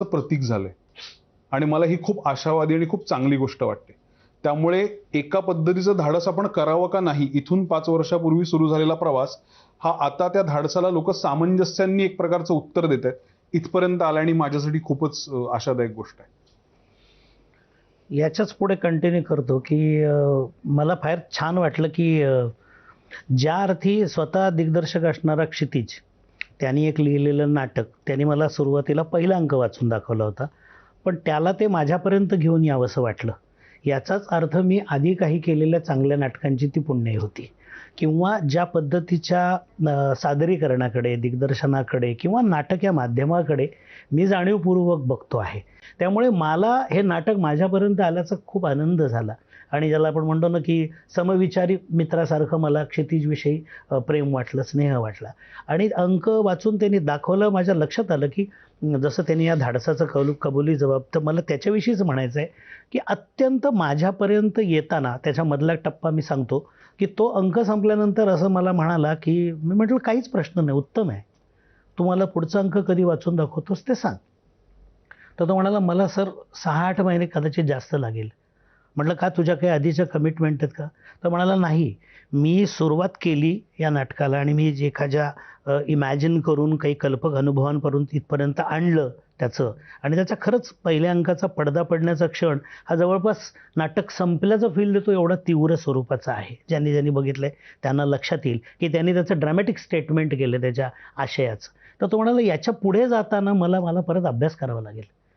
प्रतीक झालंय आणि मला ही खूप आशावादी आणि खूप चांगली गोष्ट वाटते. त्यामुळे एका पद्धतीचं धाडस आपण करावं का नाही, इथून 5 वर्षापूर्वी सुरू झालेला प्रवास हा आता त्या धाडसाला लोक सामंजस्याने एक प्रकारचं उत्तर देत आहेत, इथपर्यंत आला आणि माझ्यासाठी खूपच आशादायक गोष्ट आहे. याच्याच पुढे कंटिन्यू करतो की मला फार छान वाटलं की ज्या अर्थी स्वतः दिग्दर्शक असणारा क्षितिज त्यांनी एक लिहिलेलं नाटक त्यांनी मला सुरुवातीला पहिला अंक वाचून दाखवला होता, पण त्याला ते माझ्यापर्यंत घेऊन यावंसं वाटलं. याचाच अर्थ मी आधी काही केलेल्या चांगल्या नाटकांची ती पुण्याई होती, किंवा ज्या पद्धतीच्या सादरीकरणाकडे, दिग्दर्शनाकडे किंवा नाटक या माध्यमाकडे मी जाणीवपूर्वक बघतो आहे. त्यामुळे मला हे नाटक माझ्यापर्यंत आल्याचा खूप आनंद झाला आणि ज्याला आपण म्हणतो ना की समविचारी मित्रासारखं मला क्षितिजविषयी प्रेम वाटलं, स्नेह वाटला. आणि अंक वाचून त्यांनी दाखवलं, माझ्या लक्षात आलं की जसं त्यांनी या धाडसाचं कबुली जबाब, तर मला त्याच्याविषयीच म्हणायचं आहे की अत्यंत माझ्यापर्यंत येताना त्याच्यामधला टप्पा मी सांगतो की तो अंक संपल्यानंतर असं मला म्हणाला की मी म्हटलं काहीच प्रश्न नाही, उत्तम आहे, तुम्हाला पुढचा अंक कधी वाचून दाखवतोस ते सांग. तर तो म्हणाला मला सर 6-8 महिने कदाचित जास्त लागेल. म्हटलं का तुझ्या काही आधीच्या कमिटमेंट आहेत का? तर म्हणाला नाही, मी सुरुवात केली या नाटकाला आणि मी जे एखाद्या इमॅजिन करून काही कल्पक अनुभवांवरून इथपर्यंत आणलं त्याचं, आणि त्याचा खरंच पहिल्या अंकाचा पडदा पडण्याचा क्षण हा जवळपास नाटक संपल्याचं फील देतो एवढा तीव्र स्वरूपाचा आहे. ज्यांनी ज्यांनी बघितलंय त्यांना लक्षात येईल की त्यांनी त्याचं ड्रॅमॅटिक स्टेटमेंट केलं त्याच्या आशयाचं. तर तो म्हणाला याच्या पुढे जाताना मला परत अभ्यास करावा लागेल.